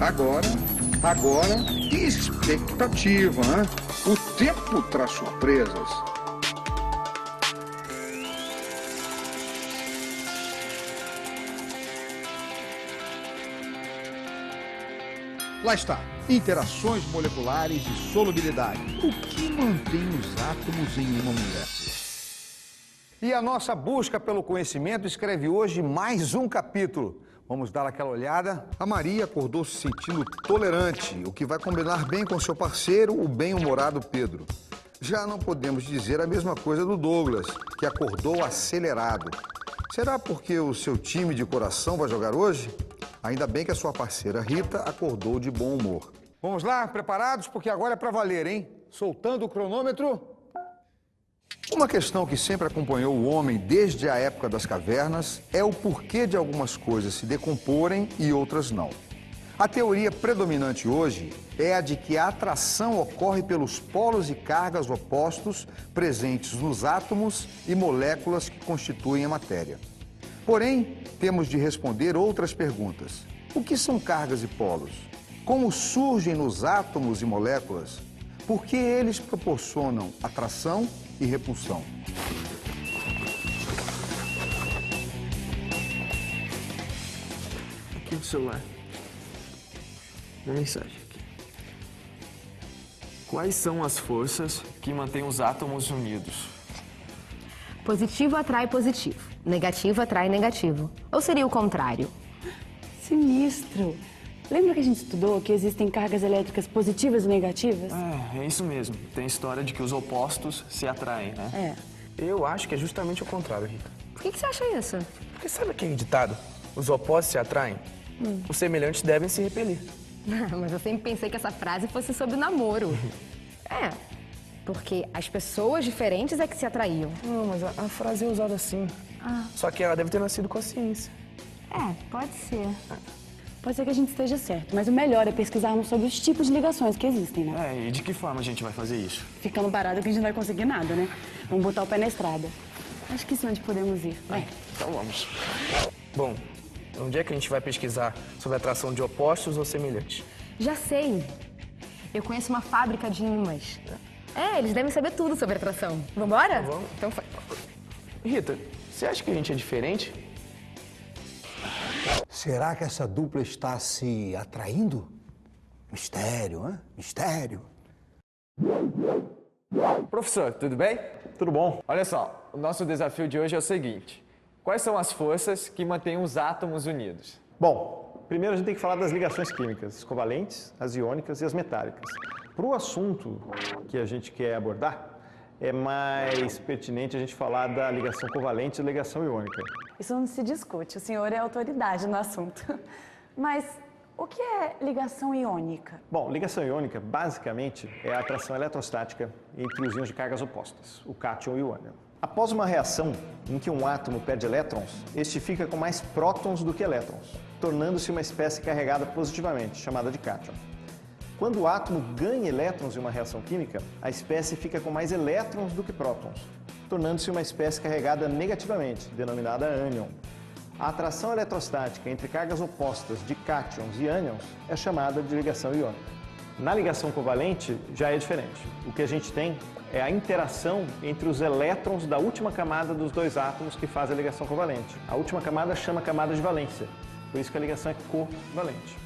Agora, expectativa, hein? O tempo traz surpresas. Lá está, interações moleculares e solubilidade. O que mantém os átomos em uma molécula? E a nossa busca pelo conhecimento escreve hoje mais um capítulo. Vamos dar aquela olhada. A Maria acordou se sentindo tolerante, o que vai combinar bem com seu parceiro, o bem-humorado Pedro. Já não podemos dizer a mesma coisa do Douglas, que acordou acelerado. Será porque o seu time de coração vai jogar hoje? Ainda bem que a sua parceira Rita acordou de bom humor. Vamos lá, preparados? Porque agora é para valer, hein? Soltando o cronômetro. Uma questão que sempre acompanhou o homem desde a época das cavernas é o porquê de algumas coisas se decomporem e outras não. A teoria predominante hoje é a de que a atração ocorre pelos polos e cargas opostos presentes nos átomos e moléculas que constituem a matéria. Porém, temos de responder outras perguntas. O que são cargas e polos? Como surgem nos átomos e moléculas? Por que eles proporcionam atração e repulsão? Aqui no celular. Uma mensagem aqui. Quais são as forças que mantêm os átomos unidos? Positivo atrai positivo. Negativo atrai negativo. Ou seria o contrário? Sinistro. Lembra que a gente estudou que existem cargas elétricas positivas e negativas? É isso mesmo. Tem história de que os opostos se atraem, né? Eu acho que é justamente o contrário, Rita. Por que você acha isso? Porque sabe aquele ditado? Os opostos se atraem? Os semelhantes devem se repelir. Mas eu sempre pensei que essa frase fosse sobre namoro. Porque as pessoas diferentes é que se atraíam. Não, mas a frase é usada assim. Só que ela deve ter nascido com a ciência. Pode ser. Pode ser que a gente esteja certo, mas o melhor é pesquisarmos sobre os tipos de ligações que existem, né? E de que forma a gente vai fazer isso? Ficando parado que a gente não vai conseguir nada, né? Vamos botar o pé na estrada. Acho que isso é onde podemos ir. Vai. Então vamos. Bom, onde é que a gente vai pesquisar sobre a atração de opostos ou semelhantes? Já sei. Eu conheço uma fábrica de ímãs. Eles devem saber tudo sobre atração. Vambora? Vamos. Então vai. Rita, você acha que a gente é diferente? Será que essa dupla está se atraindo? Mistério, hein? Mistério. Professor, tudo bem? Tudo bom? Olha só, o nosso desafio de hoje é o seguinte. Quais são as forças que mantêm os átomos unidos? Bom, primeiro a gente tem que falar das ligações químicas, as covalentes, as iônicas e as metálicas. Para o assunto que a gente quer abordar, é mais pertinente a gente falar da ligação covalente e ligação iônica. Isso não se discute, o senhor é autoridade no assunto. Mas o que é ligação iônica? Bom, ligação iônica, basicamente, é a atração eletrostática entre os íons de cargas opostas, o cátion e o ânion. Após uma reação em que um átomo perde elétrons, este fica com mais prótons do que elétrons, tornando-se uma espécie carregada positivamente, chamada de cátion. Quando o átomo ganha elétrons em uma reação química, a espécie fica com mais elétrons do que prótons, tornando-se uma espécie carregada negativamente, denominada ânion. A atração eletrostática entre cargas opostas de cátions e ânions é chamada de ligação iônica. Na ligação covalente já é diferente. O que a gente tem é a interação entre os elétrons da última camada dos dois átomos que faz a ligação covalente. A última camada chama camada de valência, por isso que a ligação é covalente.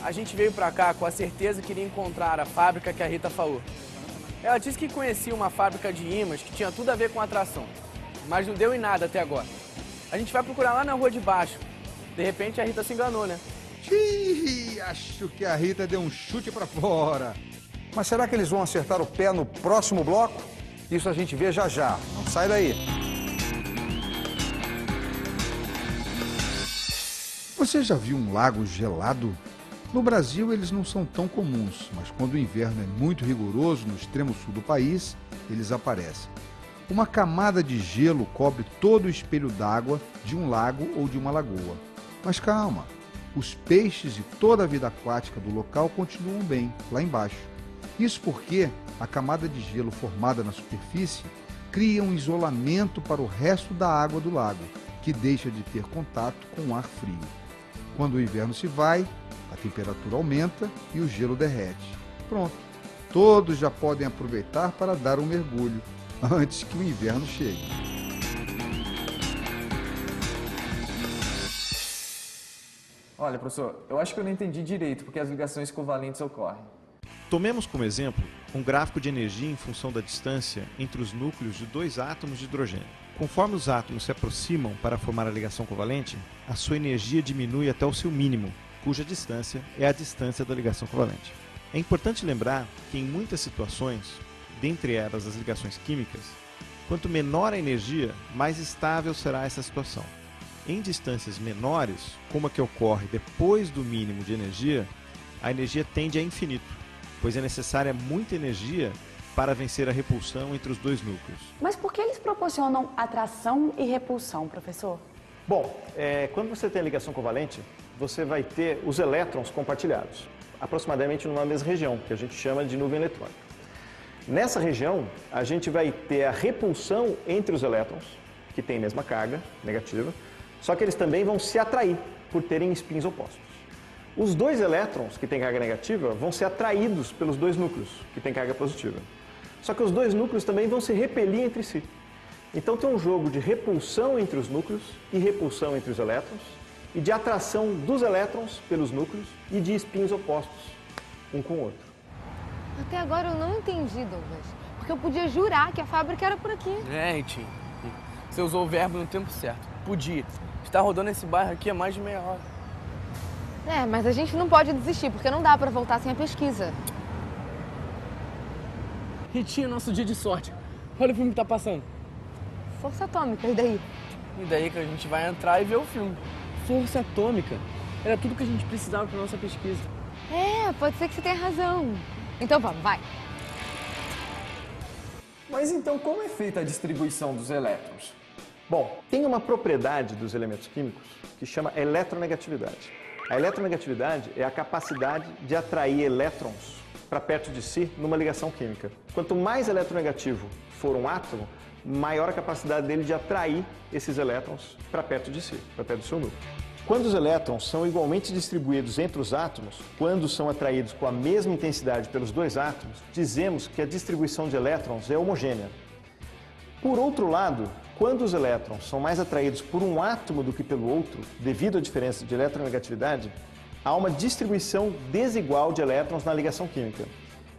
A gente veio pra cá com a certeza que iria encontrar a fábrica que a Rita falou. Ela disse que conhecia uma fábrica de ímãs que tinha tudo a ver com atração, mas não deu em nada até agora. A gente vai procurar lá na rua de baixo. De repente a Rita se enganou, né? Acho que a Rita deu um chute para fora. Mas será que eles vão acertar o pé no próximo bloco? Isso a gente vê já já. Não sai daí. Você já viu um lago gelado? No Brasil, eles não são tão comuns, mas quando o inverno é muito rigoroso no extremo sul do país, eles aparecem. Uma camada de gelo cobre todo o espelho d'água de um lago ou de uma lagoa. Mas calma, os peixes e toda a vida aquática do local continuam bem, lá embaixo. Isso porque A camada de gelo formada na superfície cria um isolamento para o resto da água do lago, que deixa de ter contato com o ar frio. Quando o inverno se vai, a temperatura aumenta e o gelo derrete. Pronto, todos já podem aproveitar para dar um mergulho antes que o inverno chegue. Olha, professor, eu acho que eu não entendi direito porque as ligações covalentes ocorrem. Tomemos como exemplo um gráfico de energia em função da distância entre os núcleos de dois átomos de hidrogênio. Conforme os átomos se aproximam para formar a ligação covalente, a sua energia diminui até o seu mínimo, cuja distância é a distância da ligação covalente. É importante lembrar que em muitas situações, dentre elas as ligações químicas, quanto menor a energia, mais estável será essa situação. Em distâncias menores, como a que ocorre depois do mínimo de energia, a energia tende a infinito, pois é necessária muita energia para vencer a repulsão entre os dois núcleos. Mas por que eles proporcionam atração e repulsão, professor? Bom, quando você tem a ligação covalente, você vai ter os elétrons compartilhados, aproximadamente numa mesma região, que a gente chama de nuvem eletrônica. Nessa região, a gente vai ter a repulsão entre os elétrons, que têm a mesma carga negativa, só que eles também vão se atrair por terem spins opostos. Os dois elétrons, que têm carga negativa, vão ser atraídos pelos dois núcleos, que têm carga positiva. Só que os dois núcleos também vão se repelir entre si. Então tem um jogo de repulsão entre os núcleos e repulsão entre os elétrons, e de atração dos elétrons pelos núcleos e de spins opostos, um com o outro. Até agora eu não entendi, Douglas. Porque eu podia jurar que a fábrica era por aqui. Tim, você usou o verbo no tempo certo. Podia. Estar rodando esse bairro aqui há mais de meia hora. Mas a gente não pode desistir, porque não dá pra voltar sem a pesquisa. Ritinha, nosso dia de sorte. Olha o filme que tá passando. Força Atômica, e daí? E daí que a gente vai entrar e ver o filme. Força Atômica. Era tudo que a gente precisava pra nossa pesquisa. Pode ser que você tenha razão. Então vamos, vai. Mas então como é feita a distribuição dos elétrons? Bom, tem uma propriedade dos elementos químicos que chama eletronegatividade. A eletronegatividade é a capacidade de atrair elétrons para perto de si numa ligação química. Quanto mais eletronegativo for um átomo, maior a capacidade dele de atrair esses elétrons para perto de si, para perto do seu núcleo. Quando os elétrons são igualmente distribuídos entre os átomos, quando são atraídos com a mesma intensidade pelos dois átomos, dizemos que a distribuição de elétrons é homogênea. Por outro lado, quando os elétrons são mais atraídos por um átomo do que pelo outro, devido à diferença de eletronegatividade, há uma distribuição desigual de elétrons na ligação química.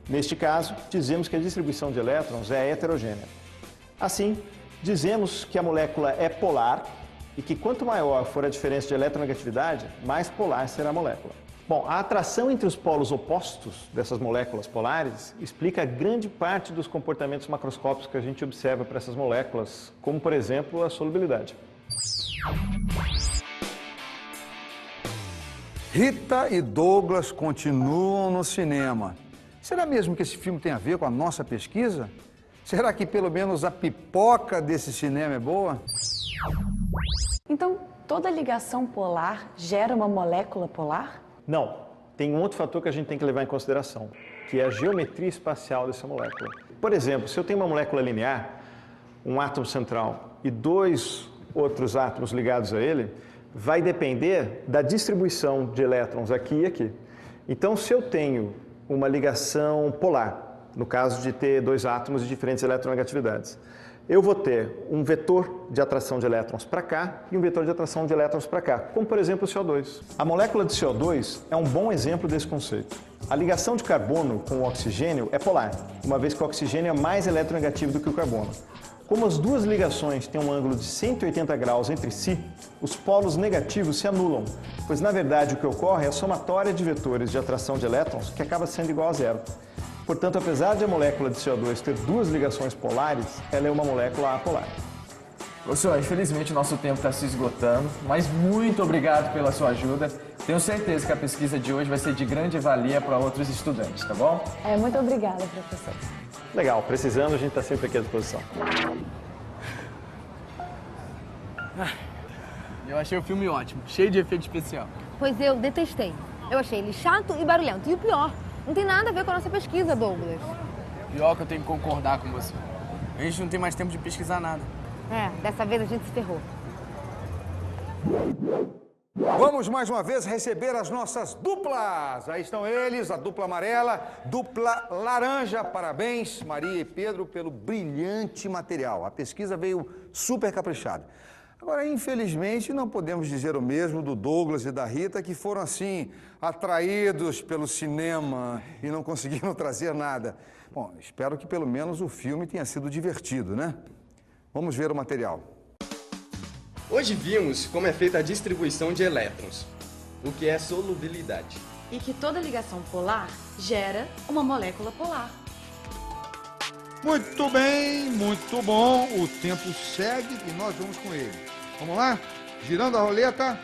Neste caso, dizemos que a distribuição de elétrons é heterogênea. Assim, dizemos que a molécula é polar e que quanto maior for a diferença de eletronegatividade, mais polar será a molécula. Bom, a atração entre os polos opostos dessas moléculas polares explica grande parte dos comportamentos macroscópicos que a gente observa para essas moléculas, como, por exemplo, a solubilidade. Rita e Douglas continuam no cinema. Será mesmo que esse filme tem a ver com a nossa pesquisa? Será que pelo menos a pipoca desse cinema é boa? Então, toda ligação polar gera uma molécula polar? Não. Tem um outro fator que a gente tem que levar em consideração, que é a geometria espacial dessa molécula. Por exemplo, se eu tenho uma molécula linear, um átomo central e dois outros átomos ligados a ele, vai depender da distribuição de elétrons aqui e aqui. Então, se eu tenho uma ligação polar, no caso de ter dois átomos de diferentes eletronegatividades, eu vou ter um vetor de atração de elétrons para cá e um vetor de atração de elétrons para cá, como por exemplo o CO2. A molécula de CO2 é um bom exemplo desse conceito. A ligação de carbono com o oxigênio é polar, uma vez que o oxigênio é mais eletronegativo do que o carbono. Como as duas ligações têm um ângulo de 180 graus entre si, os polos negativos se anulam, pois na verdade o que ocorre é a somatória de vetores de atração de elétrons que acaba sendo igual a zero. Portanto, apesar de a molécula de CO2 ter duas ligações polares, ela é uma molécula apolar. Professor, infelizmente o nosso tempo está se esgotando, mas muito obrigado pela sua ajuda. Tenho certeza que a pesquisa de hoje vai ser de grande valia para outros estudantes, tá bom? Muito obrigada, professor. Legal, precisando, a gente está sempre aqui à disposição. Eu achei o filme ótimo, cheio de efeito especial. Pois eu detestei. Eu achei ele chato e barulhento. E o pior, não tem nada a ver com a nossa pesquisa, Douglas. Pior que eu tenho que concordar com você. A gente não tem mais tempo de pesquisar nada. É, dessa vez a gente se ferrou. Vamos mais uma vez receber as nossas duplas. Aí estão eles, a dupla amarela, dupla laranja. Parabéns, Maria e Pedro, pelo brilhante material. A pesquisa veio super caprichada. Agora, infelizmente, não podemos dizer o mesmo do Douglas e da Rita, que foram, assim, atraídos pelo cinema e não conseguiram trazer nada. Bom, espero que pelo menos o filme tenha sido divertido, né? Vamos ver o material. Hoje vimos como é feita a distribuição de elétrons, o que é solubilidade. E que toda ligação polar gera uma molécula polar. Muito bem, muito bom. O tempo segue e nós vamos com ele. Vamos lá? Girando a roleta.